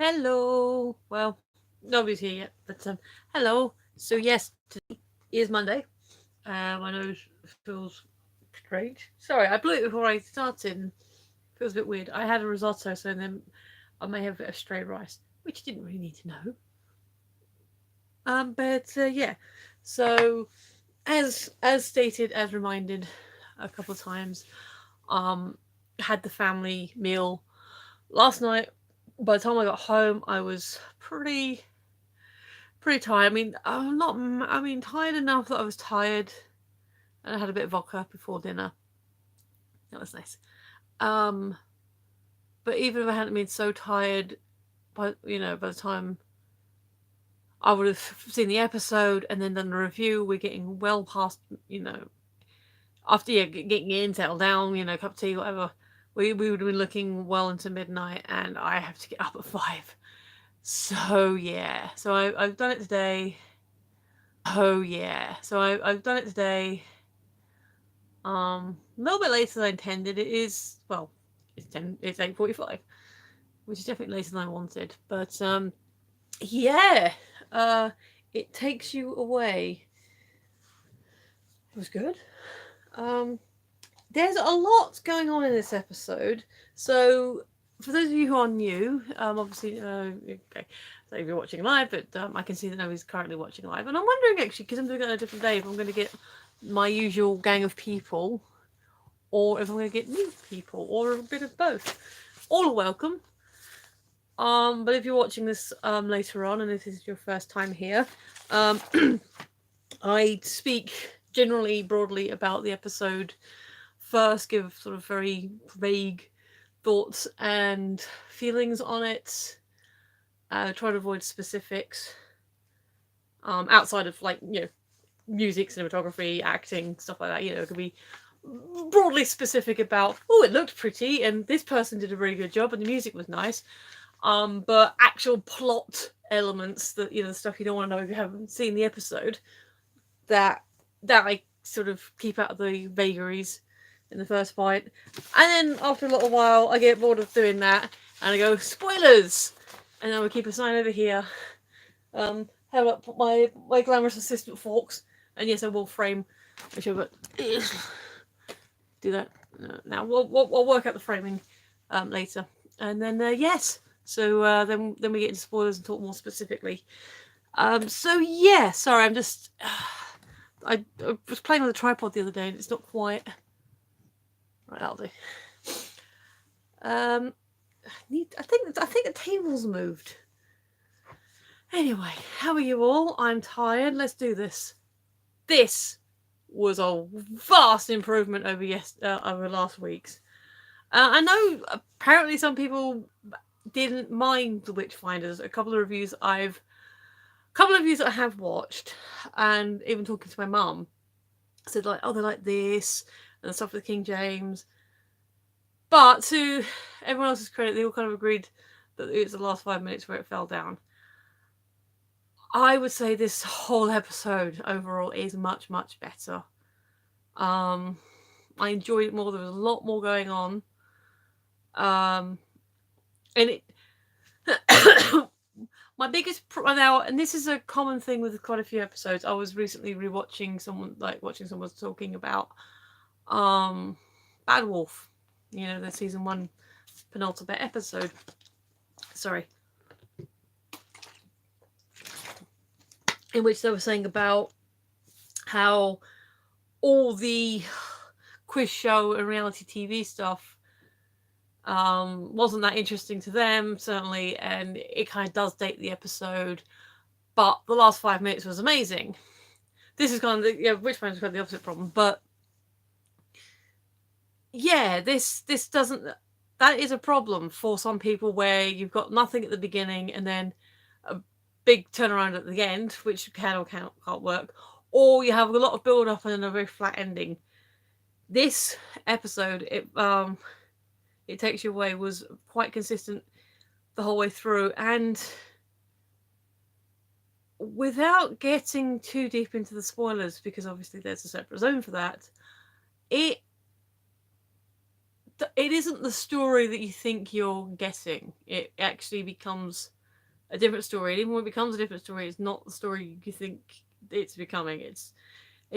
Hello. Well, nobody's here yet, but hello. So yes, today is Monday. My nose feels strange. Sorry, I blew it before I started. Feels a bit weird. I had a risotto, so then I may have a bit of stray rice, which you didn't really need to know. But yeah. So as stated, as reminded a couple of times, um, had the family meal last night. By the time I got home, I was pretty tired. I mean, I'm not. I mean, tired enough that I was tired, and I had a bit of vodka before dinner. That was nice. Um, but even if I hadn't been so tired, by the time I would have seen the episode and then done the review, we're getting well past, after getting in, settled down, cup of tea, whatever. We would have been looking well into midnight, and I have to get up at 5. So yeah, I've done it today. I've done it today. A little bit later than I intended. It is, well, it's 8:45, which is definitely later than I wanted. But yeah, uh, it takes you away. It was good. Um, there's a lot going on in this episode. So for those of you who are new, obviously, okay, so if you're watching live, but I can see that nobody's currently watching live, and I'm wondering actually because I'm doing it on a different day if I'm going to get my usual gang of people or if I'm going to get new people, or a bit of both. All are welcome. But if you're watching this later on, and if this is your first time here, um, I speak generally broadly about the episode first, give sort of very vague thoughts and feelings on it. Try to avoid specifics outside of music, cinematography, acting, stuff like that. It could be broadly specific about, oh, it looked pretty and this person did a really good job and the music was nice. But actual plot elements, that the stuff you don't want to know if you haven't seen the episode, that I sort of keep out of the vagaries in the first bite. And then after a little while I get bored of doing that and I go, spoilers, and then we keep a sign over here. Held up my glamorous assistant Forks, and yes, I will frame a show, but do that now. We'll work out the framing later, and then yes. So then we get into spoilers and talk more specifically. So yeah, sorry, I'm just I was playing with a tripod the other day and it's not quite right. That'll do. Um, I think the table's moved. Anyway, how are you all? I'm tired. Let's do this. This was a vast improvement over last week's. I know apparently some people didn't mind the Witchfinders. A couple of reviews that I have watched, and even talking to my mum, said like, oh, they like this and stuff with King James. But to everyone else's credit, they all kind of agreed that it was the last 5 minutes where it fell down. I would say this whole episode overall is much, much better. Um, I enjoyed it more. There was a lot more going on. And it my biggest now, and this is a common thing with quite a few episodes. I was recently rewatching watching someone talking about Bad Wolf, the season 1 penultimate episode. Sorry. In which they were saying about how all the quiz show and reality TV stuff wasn't that interesting to them, certainly, and it kind of does date the episode, but the last 5 minutes was amazing. This is kind of Witchfinders got the opposite problem, but yeah, this doesn't. That is a problem for some people where you've got nothing at the beginning and then a big turnaround at the end, which can or can't work, or you have a lot of build up and then a very flat ending. This episode, it takes you away, was quite consistent the whole way through, and without getting too deep into the spoilers, because obviously there's a separate zone for that, it it isn't the story that you think you're getting. It actually becomes a different story. And even when it becomes a different story, it's not the story you think it's becoming. It's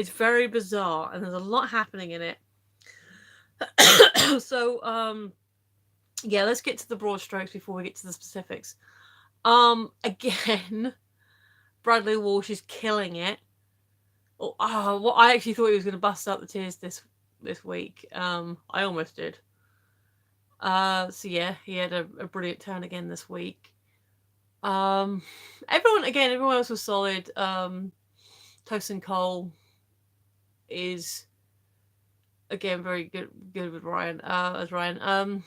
very bizarre, and there's a lot happening in it. So, yeah, let's get to the broad strokes before we get to the specifics. Again, Bradley Walsh is killing it. Well, I actually thought he was going to bust out the tears this week. I almost did. So yeah, he had a brilliant turn again this week. Everyone else was solid. Tosin Cole is again very good with Ryan as Ryan.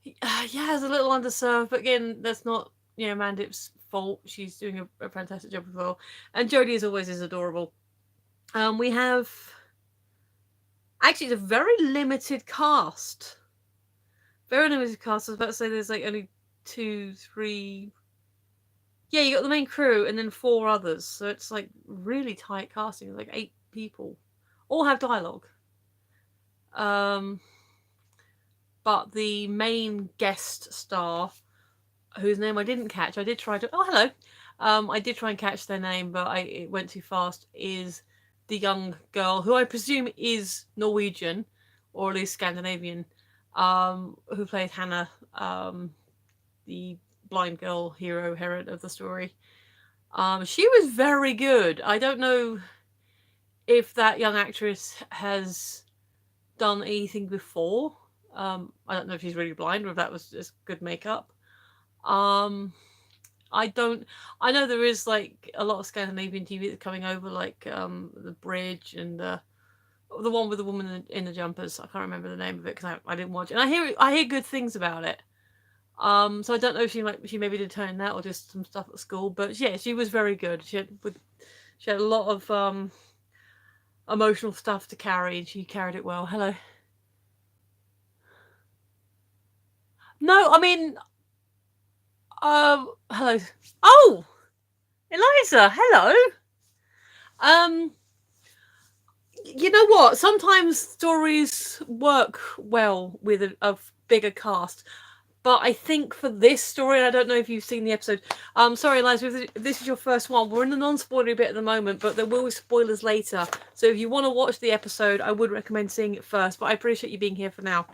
Yeah, it's a little underserved, but again, that's not Mandip's fault. She's doing a fantastic job as well, and Jodie as always is adorable. We have actually it's a very limited cast. Very limited cast. I was about to say there's like only 2, 3. Yeah, you got the main crew and then 4 others, so it's like really tight casting. Like 8 people, all have dialogue. But the main guest star, whose name I didn't catch, I did try to. Oh, hello. I did try and catch their name, but it went too fast. Is the young girl who I presume is Norwegian, or at least Scandinavian, who played Hannah, the blind girl hero heroine of the story. She was very good. I don't know if that young actress has done anything before. I don't know if she's really blind or if that was just good makeup. I know there is like a lot of Scandinavian TV that's coming over, like The Bridge and the one with the woman in the jumpers. I can't remember the name of it because I didn't watch it. And I hear good things about it. So I don't know if she maybe did turn that or just some stuff at school. But yeah, she was very good. She had a lot of emotional stuff to carry, and she carried it well. Hello. No, I mean, hello. Oh, Eliza, hello. You know what? Sometimes stories work well with a bigger cast. But I think for this story, and I don't know if you've seen the episode. Sorry, Eliza, if this is your first one. We're in the non-spoilery bit at the moment, but there will be spoilers later. So if you want to watch the episode, I would recommend seeing it first. But I appreciate you being here for now.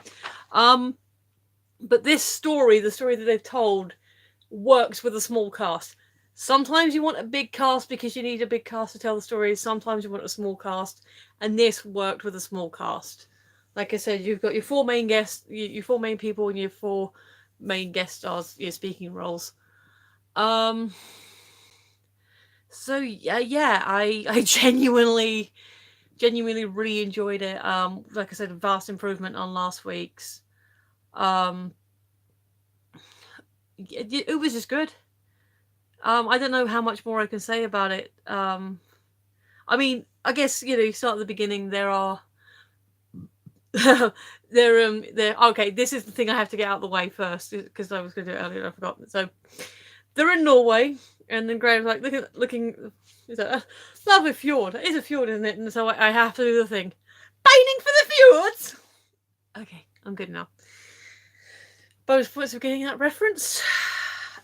But this story, the story that they've told, works with a small cast. Sometimes you want a big cast because you need a big cast to tell the story. Sometimes you want a small cast, and this worked with a small cast. Like I said, you've got your 4 main guests, your 4 main people, and your 4 main guest stars, your speaking roles. So yeah, I genuinely really enjoyed it. Like I said, a vast improvement on last week's. It was just good. I don't know how much more I can say about it. I mean, I guess you start at the beginning. There are there. Okay, this is the thing I have to get out of the way first because I was going to do it earlier and I forgot. So they're in Norway, and then Graham's like looking. Is that a lovely fjord? It is a fjord, isn't it? And so I have to do the thing. Pining for the fjords. Okay, I'm good now. Bonus points for getting that reference.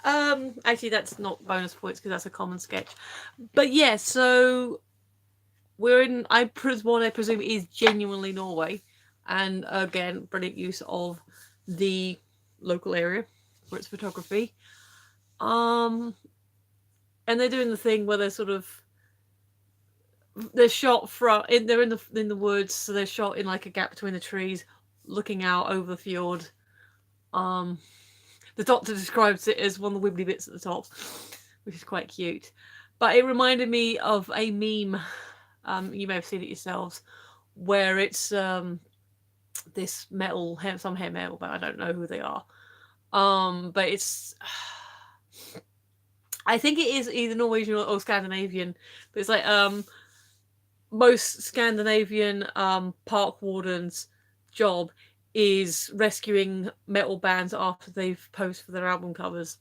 Actually, that's not bonus points because that's a common sketch. But yeah, so we're in. What I presume is genuinely Norway, and again, brilliant use of the local area for its photography. And they're doing the thing where they're shot from. They're in the woods, so they're shot in like a gap between the trees, looking out over the fjord. The Doctor describes it as one of the wibbly bits at the top, which is quite cute. But it reminded me of a meme. You may have seen it yourselves, where it's this some hair metal, but I don't know who they are. But it's, I think it is either Norwegian or Scandinavian. But it's like most Scandinavian park wardens' job is rescuing metal bands after they've posed for their album covers.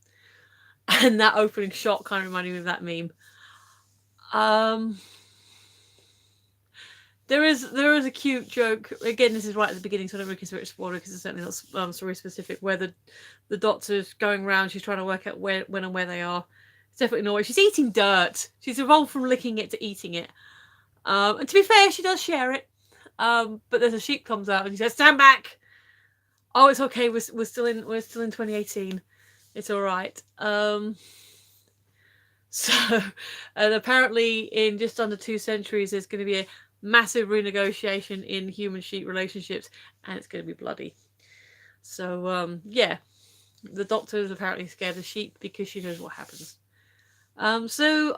And that opening shot kind of reminded me of that meme. There is a cute joke. Again, this is right at the beginning, so I don't really consider it a spoiler because it's certainly not story specific. Where the doctor's going around, she's trying to work out when and where they are. It's definitely not. She's eating dirt. She's evolved from licking it to eating it. And to be fair, she does share it. But there's a sheep comes out and he says, "Stand back." Oh, it's okay. We're still in 2018. It's all right. So, and apparently in just under 2 centuries, there's going to be a massive renegotiation in human-sheep relationships, and it's going to be bloody. So, yeah, the doctor is apparently scared of sheep because she knows what happens. So,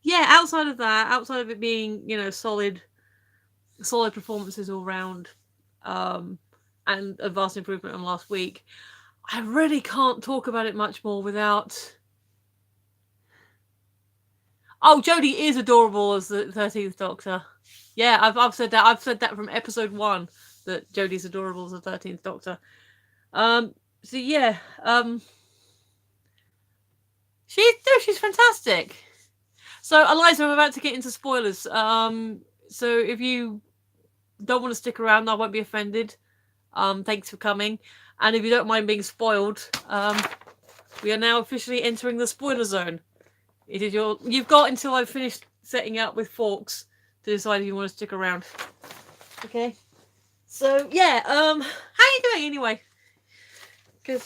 yeah, outside of that, outside of it being, solid performances all round, and a vast improvement on last week, I really can't talk about it much more without... Oh, Jodie is adorable as the 13th Doctor. Yeah, I've said that. I've said that from episode 1 that Jodie's adorable as the 13th Doctor. So yeah, she's fantastic. So Eliza, I'm about to get into spoilers. So if you don't want to stick around, I won't be offended. Thanks for coming. And if you don't mind being spoiled, we are now officially entering the spoiler zone. It is you've got until I've finished setting up with Forks to decide if you want to stick around. Okay. So yeah, how are you doing anyway? Because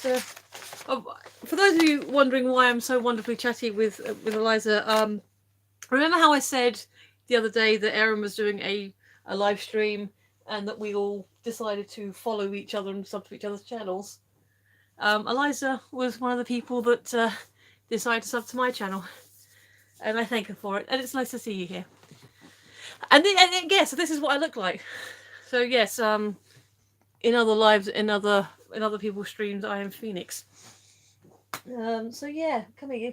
for those of you wondering why I'm so wonderfully chatty with Eliza, remember how I said the other day that Erin was doing a live stream and that we all decided to follow each other and sub to each other's channels? Eliza was one of the people that decided to sub to my channel. And I thank her for it. And it's nice to see you here. And yes, so this is what I look like. So yes, in other lives, in other people's streams, I am Phoenix. So yeah, come here.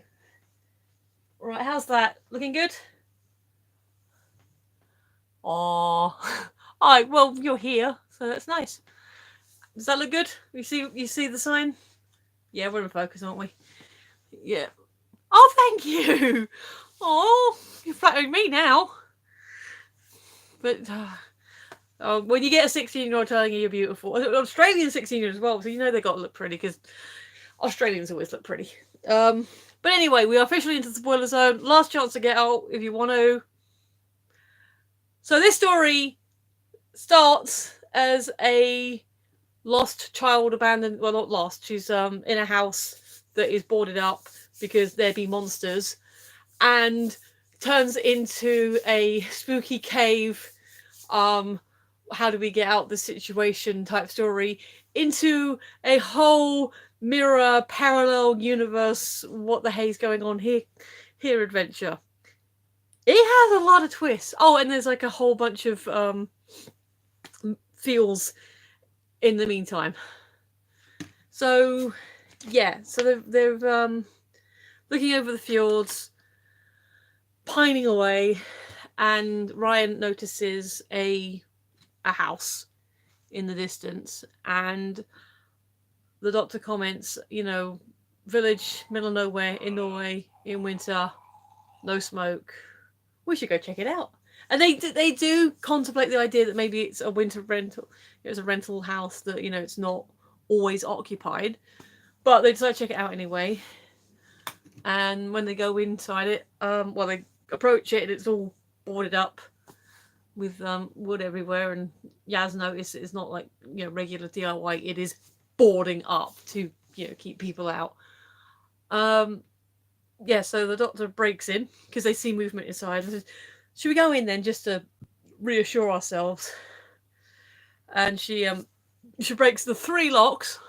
Right, how's that? Looking good? Oh, alright. Well, you're here, so that's nice. Does that look good? You see the sign? Yeah, we're in focus, aren't we? Yeah. Oh, thank you. Oh, you're flattering me now. But when you get a 16-year-old telling you you're beautiful, Australian 16-year-olds as well, so you know they got to look pretty because Australians always look pretty. But anyway, we are officially into the spoiler zone. Last chance to get out if you want to. So this story starts as a lost child abandoned. Well, not lost. She's in a house that is boarded up because there be monsters, and turns into a spooky cave. How do we get out the situation type story into a whole mirror parallel universe? What the hell's going on here adventure. It has a lot of twists. Oh, and there's like a whole bunch of feels in the meantime. So yeah, so they've looking over the fjords, pining away, and Ryan notices a house in the distance, and the doctor comments, village, middle of nowhere, in Norway, in winter, no smoke. We should go check it out. And they do contemplate the idea that maybe it's a winter rental. It's a rental house that, it's not always occupied. But they decide to check it out anyway. And when they go inside it, they approach it and it's all boarded up with wood everywhere. And Yaz noticed it's not like, regular DIY. It is boarding up to, keep people out. So the doctor breaks in because they see movement inside and says, "Should we go in then, just to reassure ourselves?" And she breaks the 3 locks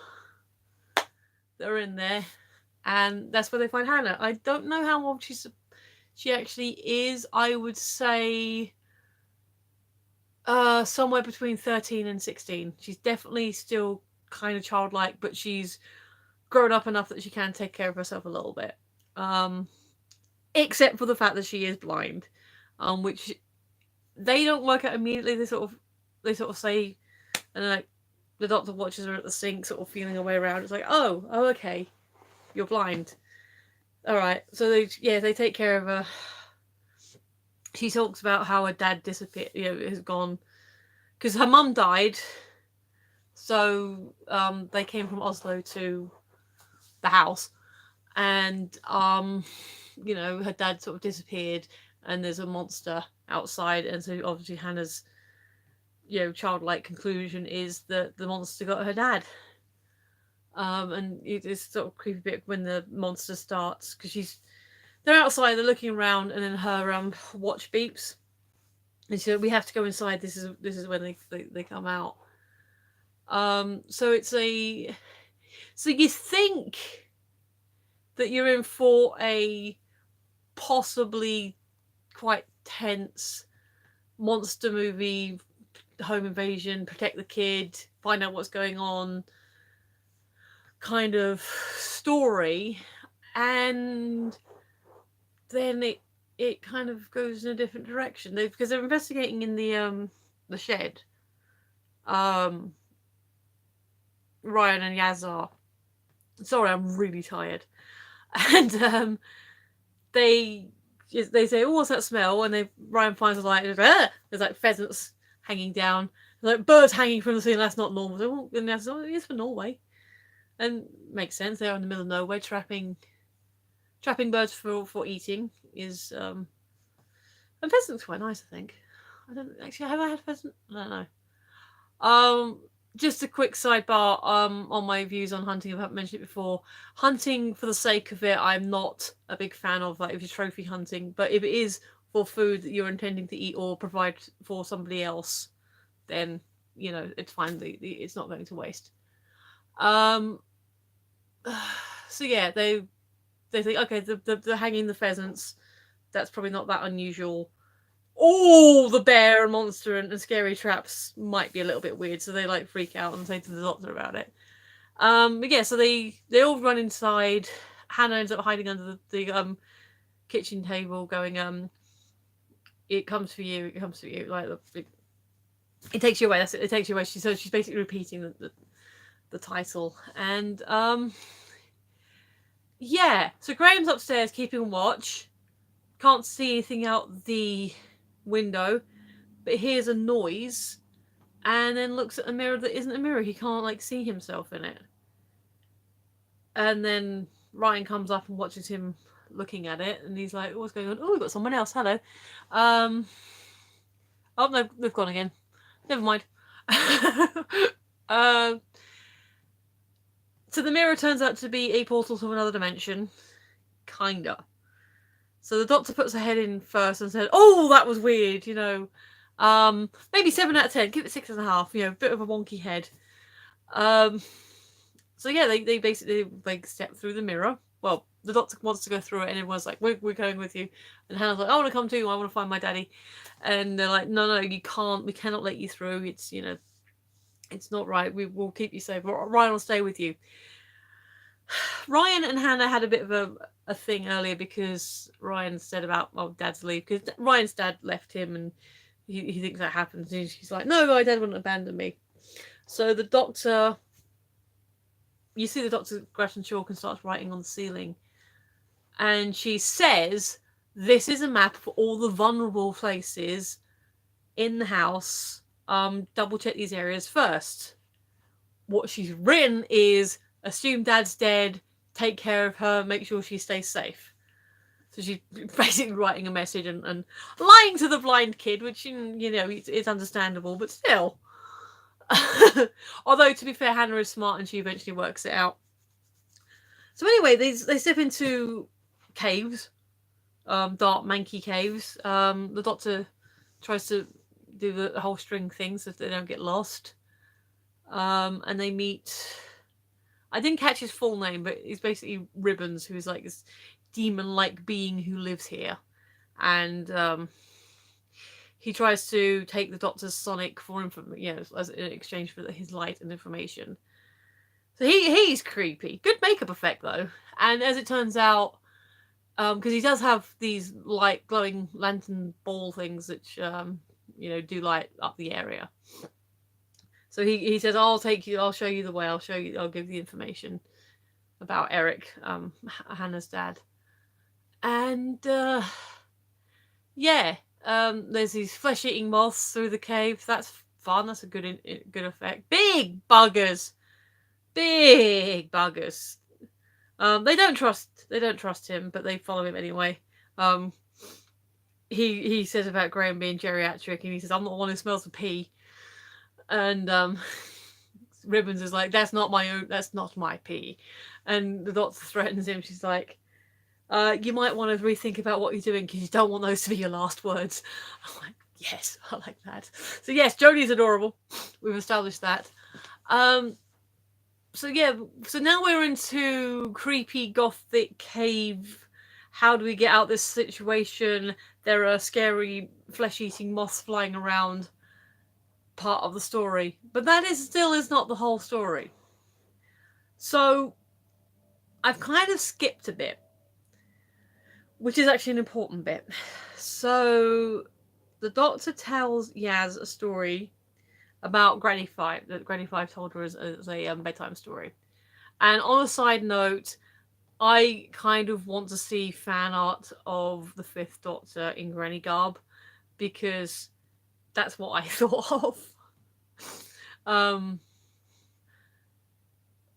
that are in there, and that's where they find Hannah. I don't know how old she actually is. I would say somewhere between 13 and 16. She's definitely still kind of childlike, but she's grown up enough that she can take care of herself a little bit. Except for the fact that she is blind, which they don't work out immediately. They sort of say, and then, like, the doctor watches her at the sink, sort of feeling her way around. It's like, oh, okay, you're blind. All right. So they take care of her. she talks about how her dad disappeared, has gone, because her mum died. So they came from Oslo to the house, and her dad sort of disappeared, and there's a monster outside, and so obviously Hannah's childlike conclusion is that the monster got her dad. And it's sort of creepy bit when the monster starts, because they're outside, they're looking around, and then her watch beeps, and she said, "We have to go inside. This is when they come out." So you think that you're in for a possibly quite tense monster movie, home invasion, protect the kid, find out what's going on kind of story, and then it kind of goes in a different direction, because they're investigating in the shed. Ryan and Yaz are. Sorry, I'm really tired. And they say, "Oh, what's that smell?" And Ryan finds a light, and there's like pheasants hanging down, like birds hanging from the ceiling. That's not normal. So, and that's it's for Norway, and makes sense. They're in the middle of nowhere, trapping birds for eating is. And pheasants quite nice, I think. I don't actually have I had pheasant. I don't know. Just a quick sidebar on my views on hunting. I haven't mentioned it before. Hunting for the sake of it, I'm not a big fan of. Like, if you're trophy hunting, but if it is for food that you're intending to eat or provide for somebody else, then it's fine. It's not going to waste. So yeah, they think, okay, they're hanging the pheasants. That's probably not that unusual. Oh, the bear and monster and scary traps might be a little bit weird, so they like freak out and say to the doctor about it. But yeah, so they all run inside. Hannah ends up hiding under the kitchen table, going, "It comes for you, it comes for you." Like it takes you away. That's it. It takes you away. She's basically repeating the title, and yeah. So Graham's upstairs keeping watch. Can't see anything out the window, but hears a noise, and then looks at a mirror that isn't a mirror. He can't see himself in it. And then Ryan comes up and watches him looking at it, and he's like, "What's going on?" "Oh, we've got someone else. Hello." Oh no, they've gone again. Never mind. So the mirror turns out to be a portal to another dimension. Kinda. So the doctor puts her head in first and said, "Oh, that was weird, maybe 7 out of 10, give it 6.5, bit of a wonky head." So yeah, they basically step through the mirror. Well, the doctor wants to go through it, and everyone's like, "We're going with you." And Hannah's like, "I want to come too. I want to find my daddy." And they're like, "No, you can't. We cannot let you through. It's it's not right. We will keep you safe. Ryan will stay with you." Ryan and Hannah had a bit of a thing earlier, because Ryan said about, Dad's leave, because Ryan's dad left him, and he thinks that happens. And she's like, "No, my dad wouldn't abandon me." So the doctor, you see the doctor grabs some chalk and starts writing on the ceiling, and she says, "This is a map for all the vulnerable places in the house. Double check these areas first." What she's written is, "Assume Dad's dead, take care of her, make sure she stays safe." So she's basically writing a message and lying to the blind kid, which, it's understandable, but still. Although, to be fair, Hannah is smart and she eventually works it out. So anyway, they step into caves, dark, manky caves. The doctor tries to do the whole string thing so they don't get lost. And they meet... I didn't catch his full name, but he's basically Ribbons, who's like this demon-like being who lives here. And he tries to take the doctor's sonic for information, as in exchange for his light and information. So he's creepy. Good makeup effect, though. And as it turns out, because he does have these light glowing lantern ball things which do light up the area. So he says, "I'll take you. I'll show you the way. I'll give you the information about Eric, Hannah's dad." And yeah, There's these flesh-eating moths through the cave. That's fun. That's a good effect. Big buggers. Big buggers. They don't trust him, but they follow him anyway. Um, he says about Graham being geriatric, and he says, "I'm not the one who smells the pee." And Ribbons is like, "That's not my own. That's not my pee." And the doctor threatens him. She's like, "You might want to rethink about what you're doing because you don't want those to be your last words." I'm like, "Yes, I like that." So yes, Jodie's adorable. We've established that. So yeah, so now we're into creepy gothic cave. How do we get out this situation? There are scary flesh-eating moths flying around. Part of the story, but that still is not the whole story. So I've kind of skipped a bit, which is actually an important bit. So the doctor tells Yaz a story about Granny Five that Granny Five told her as a bedtime story. And on a side note, I kind of want to see fan art of the Fifth Doctor in Granny garb because that's what I thought of.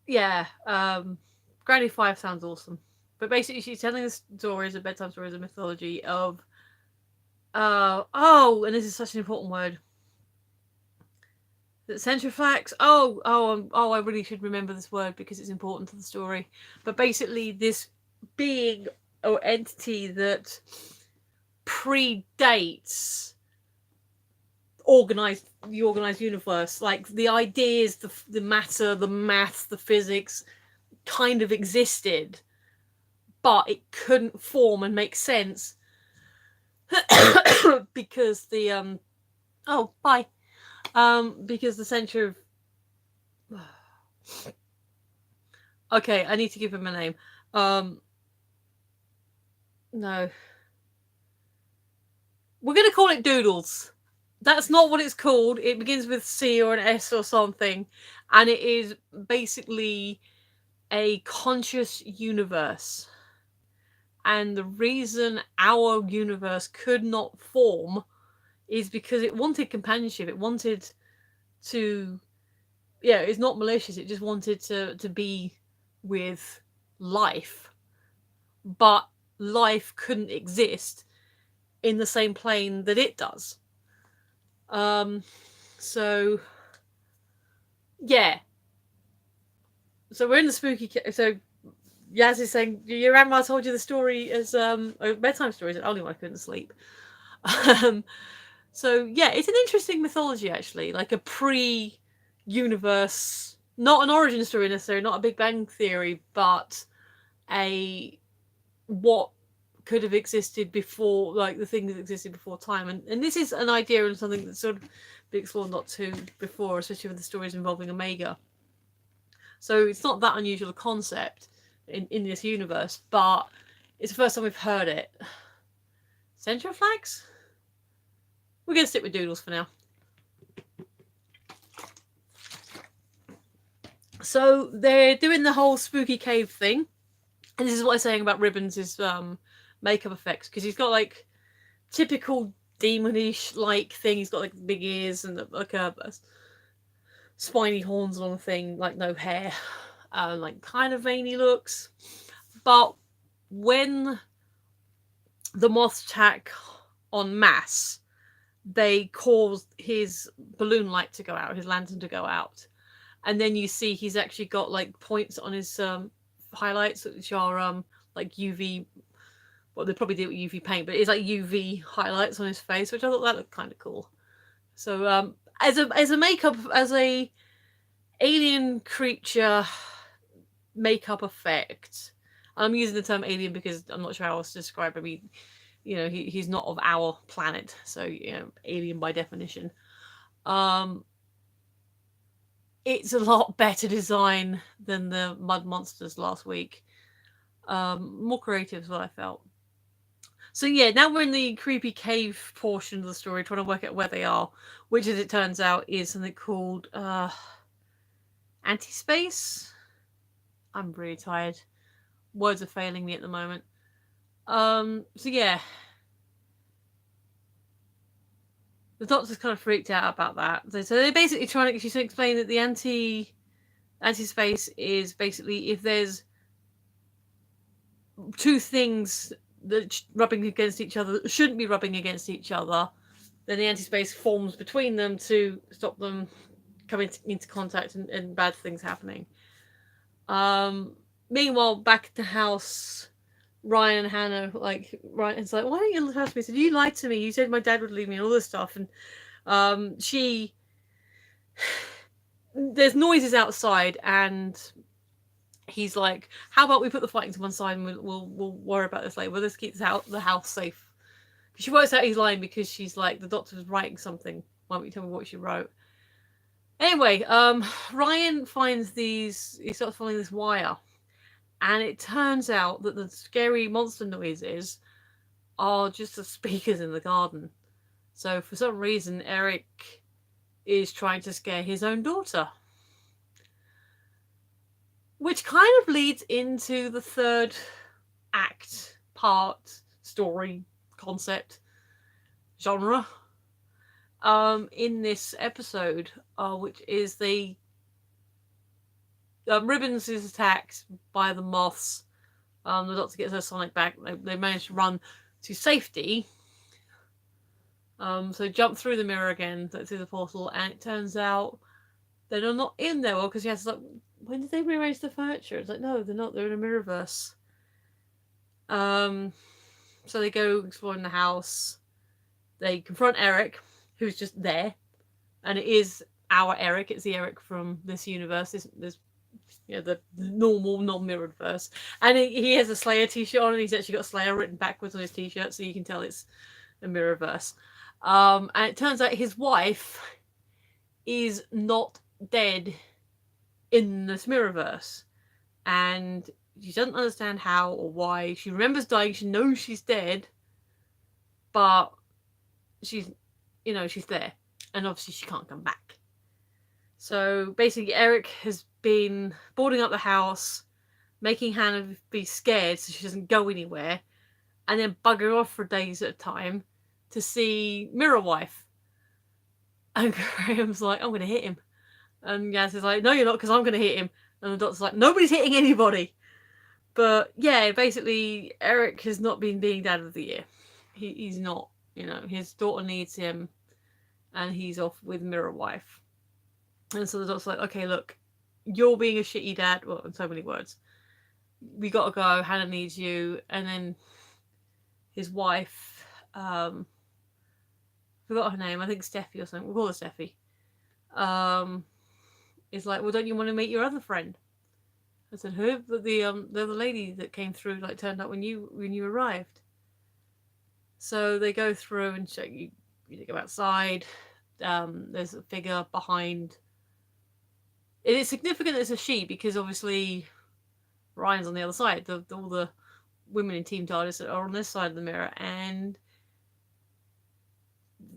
Yeah, Granny Five sounds awesome. But basically, she's telling the stories, a bedtime stories, a mythology of. And this is such an important word. Centroflax. I really should remember this word because it's important to the story. But basically, this being or entity that predates the organized universe, like the ideas, the matter, the math, the physics, kind of existed, but it couldn't form and make sense because the because the center of okay, I need to give him a name. No, we're gonna call it Doodles. That's not what it's called. It begins with C or an S or something, and it is basically a conscious universe. And the reason our universe could not form is because it wanted companionship. It wanted to, it's not malicious. It just wanted to be with life, but life couldn't exist in the same plane that it does. So yeah. So we're in the spooky. So Yaz is saying, your grandma told you the story as a bedtime story. It's only when I couldn't sleep. So yeah, it's an interesting mythology actually, like a pre-universe, not an origin story necessarily, not a Big Bang theory, but a what could have existed before, like the thing that existed before time. And this is an idea and something that's sort of been explored not too before, especially with the stories involving Omega. So it's not that unusual a concept in this universe, but it's the first time we've heard it. Centroflax? We're going to stick with Doodles for now. So they're doing the whole spooky cave thing. And this is what I'm saying about Ribbons' makeup effects, because he's got like typical demonish like thing. He's got like big ears and like a spiny horns on a thing, like no hair, like kind of veiny looks. But when the moths attack en masse, they cause his balloon light to go out, his lantern to go out, and then you see he's actually got like points on his highlights, which are like UV. Well, they probably did with UV paint, but it's like UV highlights on his face, which I thought that looked kind of cool. So as a makeup, as a alien creature makeup effect, I'm using the term alien because I'm not sure how else to describe him. He's not of our planet, so alien by definition. It's a lot better design than the mud monsters last week. More creative is what I felt. So yeah, now we're in the creepy cave portion of the story, trying to work out where they are, which, as it turns out, is something called anti-space. I'm really tired. Words are failing me at the moment. So yeah. the Doctor's kind of freaked out about that. So they're basically trying to explain that the anti-space is basically if there's two things that rubbing against each other shouldn't be rubbing against each other, then the anti-space forms between them to stop them coming into contact and bad things happening. Meanwhile, back at the house, Ryan and Hannah, Ryan's like, why don't you trust me? He said, you lied to me. You said my dad would leave me and all this stuff. And there's noises outside, and he's like, how about we put the fighting to one side and we'll worry about this later. We'll just keep the house safe. She works out he's lying because she's like, the Doctor was writing something. Why don't you tell me what she wrote? Anyway, Ryan finds he starts following this wire, and it turns out that the scary monster noises are just the speakers in the garden. So for some reason, Eric is trying to scare his own daughter. Which kind of leads into the third act, part, story, concept, genre. In this episode, which is the Ribbons is attacked by the moths. The Doctor gets her Sonic back. They manage to run to safety. So jump through the mirror again, through the portal, and it turns out they're not in there. Well, because she has like, when did they rearrange the furniture? It's like, no, they're not. They're in a mirrorverse. So they go exploring the house. They confront Eric, who's just there, and it is our Eric. It's the Eric from this universe. This the normal non-mirrored verse, and he has a Slayer t-shirt on, and he's actually got Slayer written backwards on his t-shirt, so you can tell it's a mirrorverse. And it turns out his wife is not dead in this mirrorverse, and she doesn't understand how or why. She remembers dying. She knows she's dead, but she's there, and obviously she can't come back. So basically, Eric has been boarding up the house, making Hannah be scared so she doesn't go anywhere, and then bugging off for days at a time to see Mirror Wife. And Graham's like, I'm going to hit him. And Gaz is like, no, you're not, because I'm going to hit him. And the Doctor's like, nobody's hitting anybody. But yeah, basically, Eric has not been being Dad of the Year. He's not, his daughter needs him, and he's off with Mirror Wife. And so the Doctor's like, okay, look, you're being a shitty dad. Well, in so many words. We got to go. Hannah needs you. And then his wife, forgot her name. I think Steffi or something. We'll call her Steffi. Is like, well, don't you want to meet your other friend? I said, who? The other lady that came through, turned up when you arrived. So they go through and show you go outside. There's a figure behind. It is significant it's a she, because obviously Ryan's on the other side. All the women in Team TARDIS are on this side of the mirror, and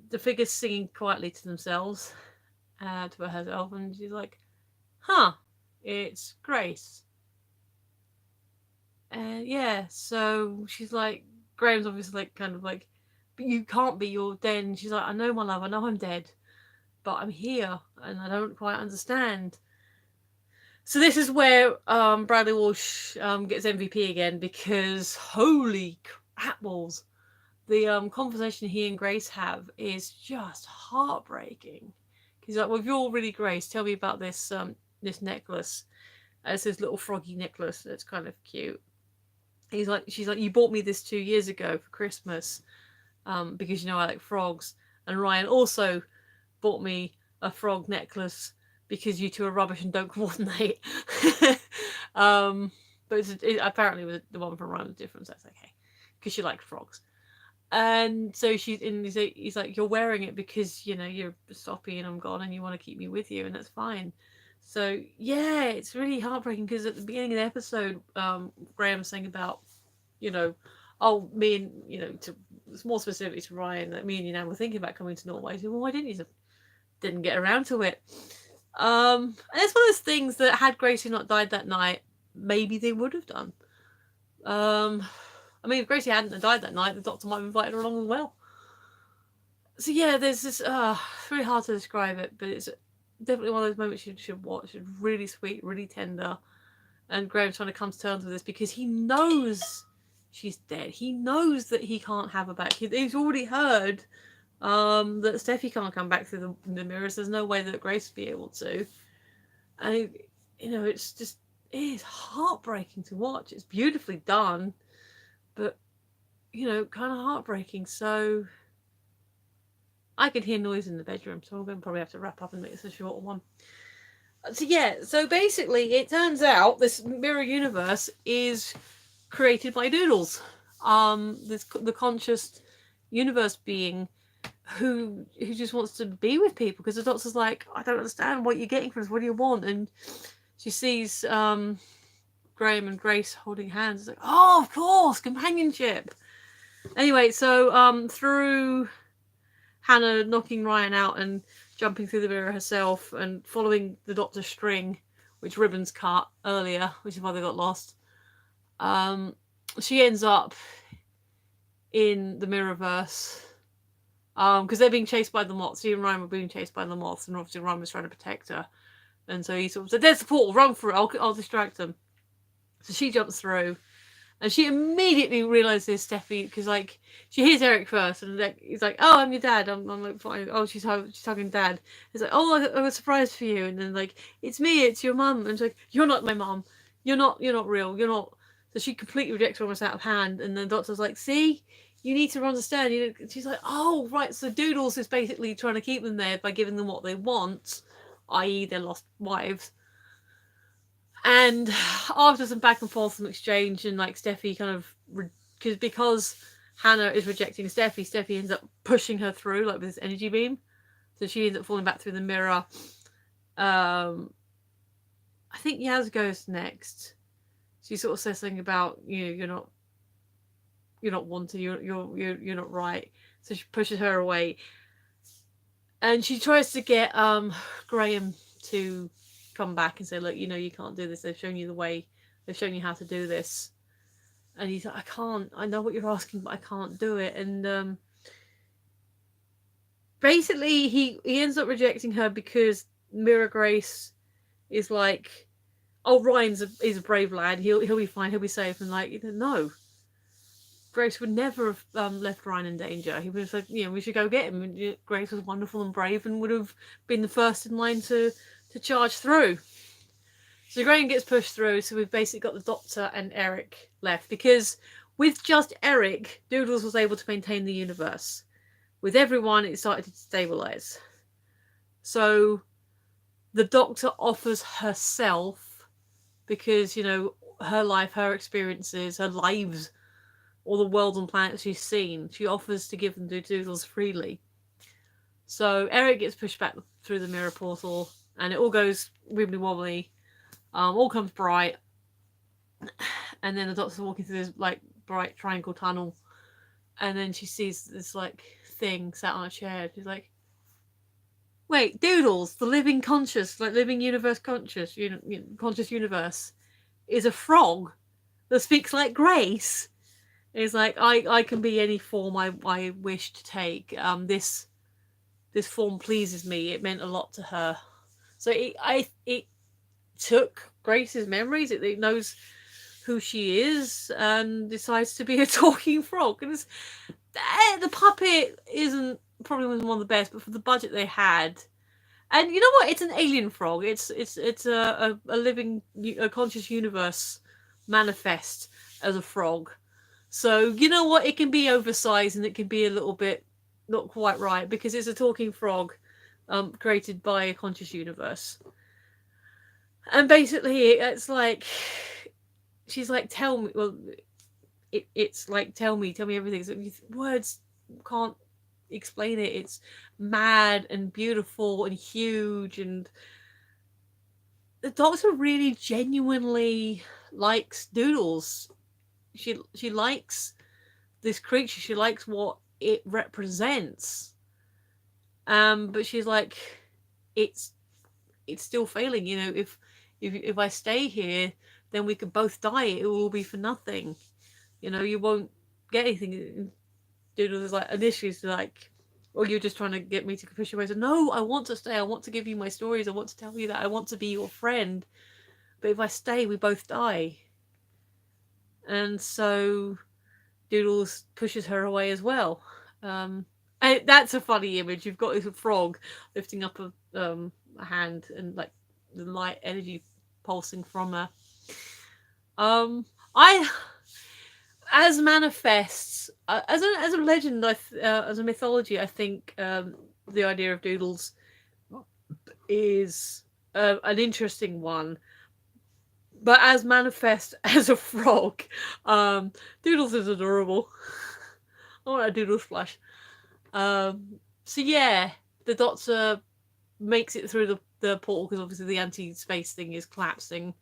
the figure's singing quietly to themselves, to herself, and she's like, huh, it's Grace. And yeah, so she's like, Graham's obviously but you can't be, you're dead. And she's like, I know, my love, I know I'm dead, but I'm here, and I don't quite understand. So this is where Bradley Walsh gets MVP again, because holy crap balls, the conversation he and Grace have is just heartbreaking. He's like, well, if you're really Grace, tell me about this this necklace. It's this little froggy necklace that's kind of cute. She's like, you bought me this 2 years ago for Christmas, because I like frogs. And Ryan also bought me a frog necklace because you two are rubbish and don't coordinate. But apparently the one from Ryan was different, so that's okay, because she liked frogs. And so he's like, you're wearing it because you're stoppy and I'm gone and you want to keep me with you, and that's fine. So yeah, it's really heartbreaking, because at the beginning of the episode, Graham's saying about, me and to more specifically to Ryan, that me and Nan were thinking about coming to Norway. So, well, why didn't you? Didn't get around to it. And it's one of those things that, had Gracie not died that night, maybe they would have done. I mean, if Gracie hadn't died that night, the Doctor might have invited her along as well. So yeah, there's this. It's really hard to describe it, but it's definitely one of those moments you should watch. It's really sweet, really tender, and Graham's trying to come to terms with this because he knows she's dead. He knows that he can't have her back. He's already heard that Steffi can't come back through the mirrors. There's no way that Grace would be able to. And it's just, it is heartbreaking to watch. It's beautifully done, but kind of heartbreaking. So I can hear noise in the bedroom, so I'm going to probably have to wrap up and make this a shorter one. So yeah, so basically it turns out this mirror universe is created by Doodles. The conscious universe being who just wants to be with people, because the doctor's like, I don't understand what you're getting from us, what do you want? And she sees Graham and Grace holding hands. It's like, oh, of course, companionship. Anyway, so through Hannah knocking Ryan out and jumping through the mirror herself and following the doctor's string, which Ribbons cut earlier, which is why they got lost, she ends up in the Mirrorverse. Because they're being chased by the moths. She and Ryan were being chased by the moths, and obviously Ryan was trying to protect her. And so he sort of said, "There's the portal, run for it, I'll distract them." So she jumps through, and she immediately realizes Steffi, because like she hears Eric first, and like, he's like, "Oh, I'm your dad." I'm like, fine. Oh, she's hugging Dad. He's like, "Oh, I have a surprise for you." And then like, "It's me, it's your mum." And she's like, "You're not my mum. You're not real. You're not." So she completely rejects her almost out of hand. And the doctor's like, "See, you need to understand." She's like, "Oh, right." So Doodles is basically trying to keep them there by giving them what they want, i.e., their lost wives. And after some back and forth, some exchange, and like Steffi kind of because Hannah is rejecting Steffi ends up pushing her through like with this energy beam, so she ends up falling back through the mirror. I think Yaz goes next. She sort of says something about you're not wanted, you're not right. So she pushes her away, and she tries to get Graham to come back and say, "Look, you can't do this. They've shown you the way. They've shown you how to do this." And he's like, "I can't. I know what you're asking, but I can't do it." And basically, he ends up rejecting her because Mirror Grace is like, "Oh, Ryan's is a brave lad. He'll be fine. He'll be safe." And like, no, Grace would never have left Ryan in danger. He was like, we should go get him. And Grace was wonderful and brave and would have been the first in line to charge through. So Graham gets pushed through, so we've basically got the Doctor and Eric left, because with just Eric, Doodles was able to maintain the universe. With everyone, it started to destabilise. So the Doctor offers herself, because, her life, her experiences, her lives, all the worlds and planets she's seen, she offers to give them to Doodles freely. So Eric gets pushed back through the mirror portal, and it all goes wibbly wobbly. All comes bright, and then the Doctor's walking through this like bright triangle tunnel, and then she sees this like thing sat on a chair. She's like, "Wait, Doodles, the living conscious, like living universe conscious, conscious universe, is a frog that speaks like Grace." It's like, I can be any form I wish to take. This form pleases me. It meant a lot to her. So it took Grace's memories. It knows who she is and decides to be a talking frog. And the puppet probably wasn't one of the best, but for the budget they had, and you know what? It's an alien frog. It's a living, a conscious universe manifest as a frog. So you know what? It can be oversized and it can be a little bit not quite right, because it's a talking frog created by a conscious universe. And basically, it's like, she's like, "Tell me." Well, it's like, tell me everything. So words can't explain it. It's mad and beautiful and huge, and the Doctor really genuinely likes Doodles. She likes this creature. She likes what it represents. But she's like, it's still failing. If I stay here, then we could both die. It will all be for nothing. You won't get anything. Doodles is like, initially, like, or you're just trying to get me to push you away. So no, I want to stay. I want to give you my stories. I want to tell you that I want to be your friend. But if I stay, we both die. And so Doodles pushes her away as well. And that's a funny image. You've got this frog lifting up a hand and like the light energy pulsing from her. I as manifests as a legend, as a mythology, I think the idea of Doodles is an interesting one. But as manifest as a frog, Doodles is adorable. I want a Doodles flash. So yeah, the Doctor makes it through the portal because obviously the anti-space thing is collapsing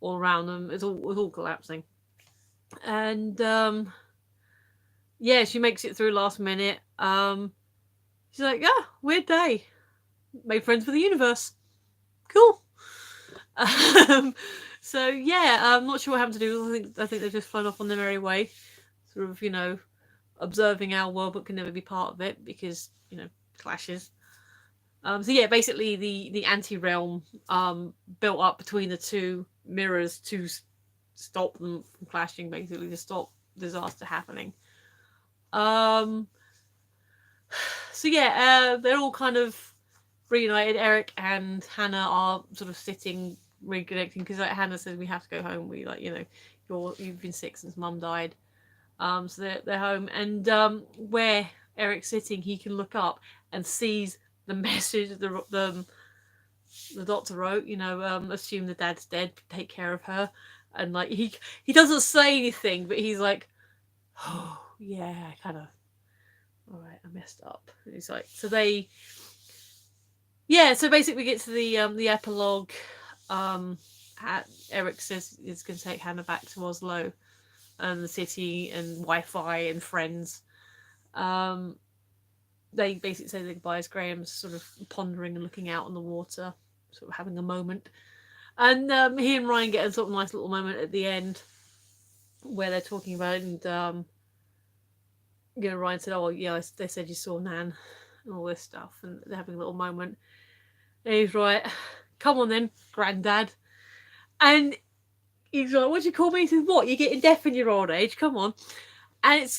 all around them. It's all collapsing, and yeah, she makes it through last minute. She's like, yeah, weird day. Made friends with the universe. Cool. So yeah, I'm not sure what happened to Doodles. I think they've just flown off on their merry way, sort of, observing our world but can never be part of it because clashes. So yeah, basically the anti-realm built up between the two mirrors to stop them from clashing, basically to stop disaster happening. So yeah, they're all kind of reunited. Eric and Hannah are sort of sitting reconnecting because Hannah says we have to go home. We you've been sick since Mum died. So they're home, and where Eric's sitting, he can look up and sees the message the Doctor wrote. Assume the dad's dead, take care of her, and like he doesn't say anything, but he's like, oh yeah, I kind of, all right, I messed up. And he's like, so basically we get to the epilogue. Eric says he's going to take Hannah back to Oslo and the city and Wi-Fi and friends. They basically say their goodbyes. Graham's sort of pondering and looking out on the water, sort of having a moment. And he and Ryan get a sort of nice little moment at the end where they're talking about it. And Ryan said, "Oh yeah, they said you saw Nan and all this stuff," and they're having a little moment. And he's right, come on then, Granddad. And he's like, "What do you call me?" He says, "What? You're getting deaf in your old age? Come on." And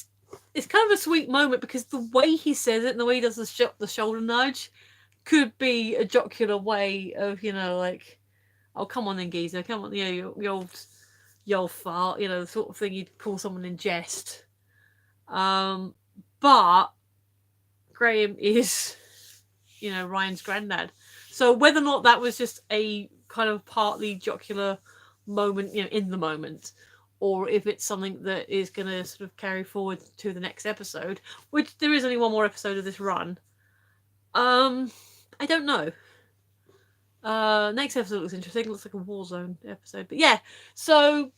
it's kind of a sweet moment because the way he says it and the way he does the shoulder nudge could be a jocular way of, like, oh, come on then, geezer, come on, you old fart, the sort of thing you'd call someone in jest. But Graham is, Ryan's granddad. So whether or not that was just a kind of partly jocular moment, in the moment, or if it's something that is going to sort of carry forward to the next episode, which there is only one more episode of this run. I don't know. Next episode looks interesting. It looks like a Warzone episode. But yeah, so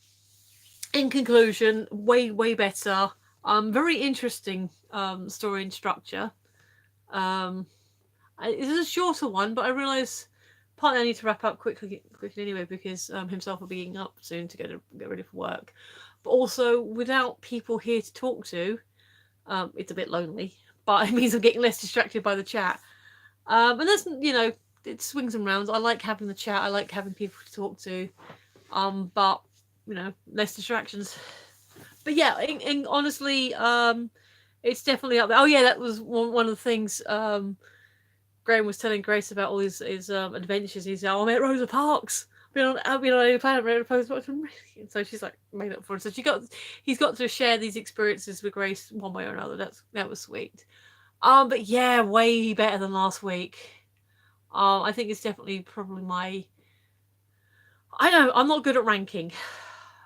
in conclusion, way, way better. Very interesting story and structure. It is a shorter one, but I realise partly I need to wrap up quickly anyway because himself will be getting up soon to get ready for work. But also, without people here to talk to, it's a bit lonely. But it means I'm getting less distracted by the chat. And that's, it swings and rounds. I like having the chat. I like having people to talk to. But, less distractions. But yeah, and honestly, it's definitely up there. Oh yeah, that was one of the things Graham was telling Grace about all his adventures. He's like, I met Rosa Parks. I've been on any planet, and so she's like made up for it. So he's got to share these experiences with Grace one way or another. That was sweet. But yeah, way better than last week. I think it's definitely probably my. I know I'm not good at ranking.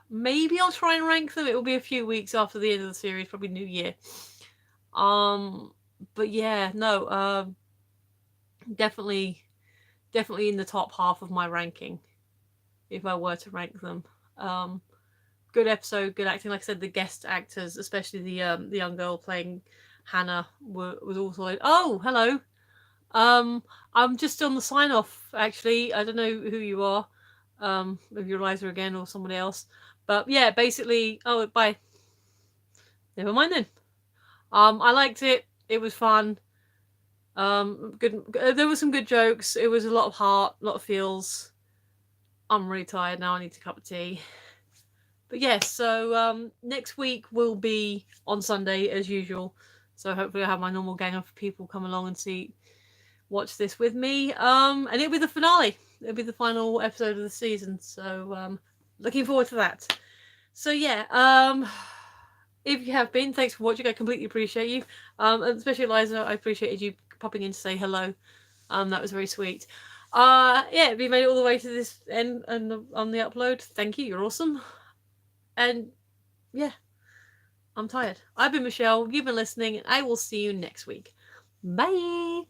Maybe I'll try and rank them. It will be a few weeks after the end of the series, probably New Year. But yeah, no. Definitely in the top half of my ranking if I were to rank them. Good episode, good acting. Like I said, the guest actors, especially the young girl playing Hannah, was also like, oh, hello. I'm just on the sign off. Actually, I don't know who you are. If you're Liza again or somebody else, but yeah, basically, oh, bye. Never mind then. I liked it. It was fun. Good. There were some good jokes. It was a lot of heart, a lot of feels. I'm really tired now. I need a cup of tea. But yes, so next week will be on Sunday as usual. So hopefully I have my normal gang of people come along and watch this with me. And it'll be the finale. It'll be the final episode of the season. So looking forward to that. So yeah, if you have been, thanks for watching. I completely appreciate you. And especially Eliza, I appreciated you popping in to say hello. That was very sweet. Yeah, if you made it all the way to this end and on the upload, thank you. You're awesome. And yeah, I'm tired. I've been Michelle. You've been listening, and I will see you next week. Bye.